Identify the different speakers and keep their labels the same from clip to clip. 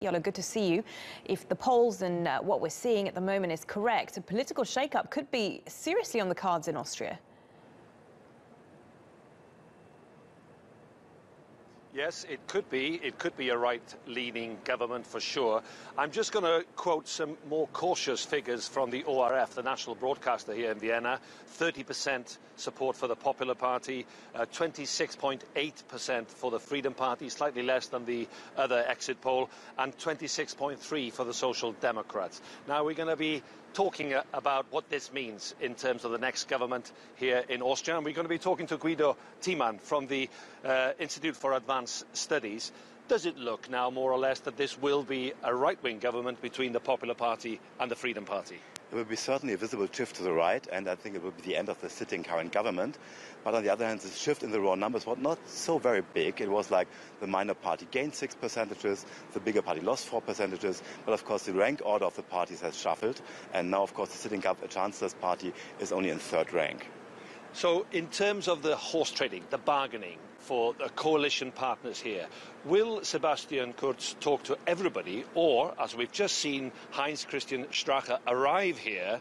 Speaker 1: Yola, good to see you. If the polls and what we're seeing at the moment is correct, a political shake-up could be seriously on the cards in Austria.
Speaker 2: Yes, it could be. It could be a right-leaning government for sure. I'm just going to quote some more cautious figures from the ORF, the national broadcaster here in Vienna. 30% support for the Popular Party, 26.8% for the Freedom Party, slightly less than the other exit poll, and 26.3% for the Social Democrats. Now we're going to be talking about what this means in terms of the next government here in Austria. And we're going to be talking to Guido Thiemann from the Institute for Advanced Studies. Does it look now more or less that this will be a right-wing government between the Popular Party and the Freedom Party?
Speaker 3: There will be certainly a visible shift to the right, and I think it will be the end of the sitting current government. But on the other hand, the shift in the raw numbers was not so very big. It was like the minor party gained 6 percentages, the bigger party lost 4 percentages. But of course, the rank order of the parties has shuffled. And now, of course, the sitting Chancellor's party is only in third rank.
Speaker 2: So in terms of the horse trading, the bargaining for the coalition partners here, will Sebastian Kurz talk to everybody, or, as we've just seen Heinz-Christian Strache arrive here,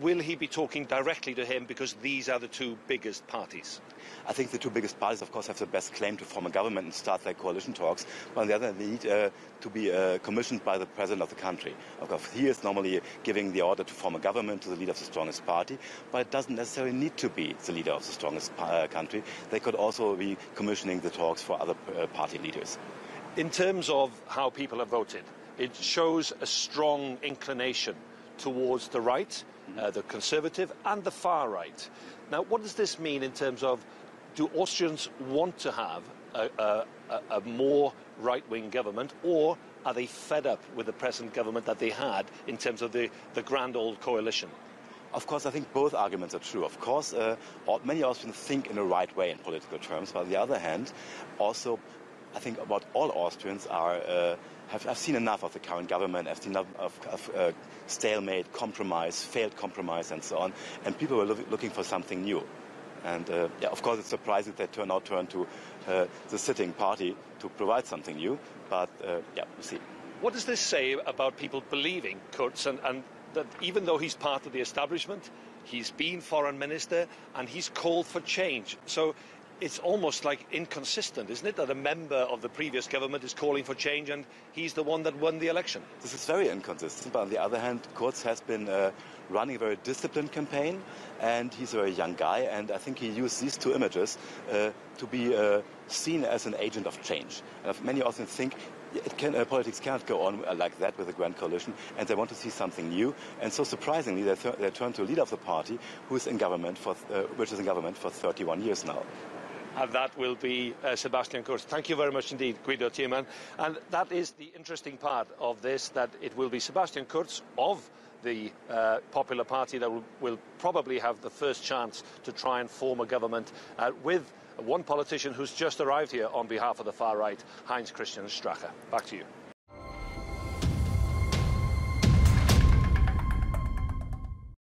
Speaker 2: will he be talking directly to him because these are the two biggest parties?
Speaker 3: I think the two biggest parties, of course, have the best claim to form a government and start their coalition talks. But on the other hand, they need to be commissioned by the president of the country. Of course, he is normally giving the order to form a government to the leader of the strongest party, but it doesn't necessarily need to be the leader of the strongest country. They could also be commissioning the talks for other party leaders.
Speaker 2: In terms of how people have voted, it shows a strong inclination towards the right, the conservative and the far right. Now, what does this mean in terms of, do Austrians want to have a more right-wing government, or are they fed up with the present government that they had in terms of the grand old coalition?
Speaker 3: Of course, I think both arguments are true. Of course, many Austrians think in the right way in political terms, but on the other hand, also, I think about all Austrians have seen enough of the current government, have seen enough of stalemate, compromise, failed compromise, and so on. And people were looking for something new. And yeah, of course, it's surprising that they turn to the sitting party to provide something new. But yeah, we'll see.
Speaker 2: What does this say about people believing Kurz and that even though he's part of the establishment, he's been foreign minister and he's called for change? So it's almost like inconsistent, isn't it, that a member of the previous government is calling for change and he's the one that won the election?
Speaker 3: This is very inconsistent, but on the other hand, Kurz has been running a very disciplined campaign, and he's a very young guy, and I think he used these two images to be seen as an agent of change. And many Austrians think politics cannot go on like that with a grand coalition, and they want to see something new. And so surprisingly, they turn to a leader of the party who is in government which is in government for 31 years now.
Speaker 2: And that will be Sebastian Kurz. Thank you very much indeed, Guido Thiemann. And that is the interesting part of this, that it will be Sebastian Kurz of the Popular Party that will probably have the first chance to try and form a government with one politician who's just arrived here on behalf of the far right, Heinz-Christian Strache. Back to you.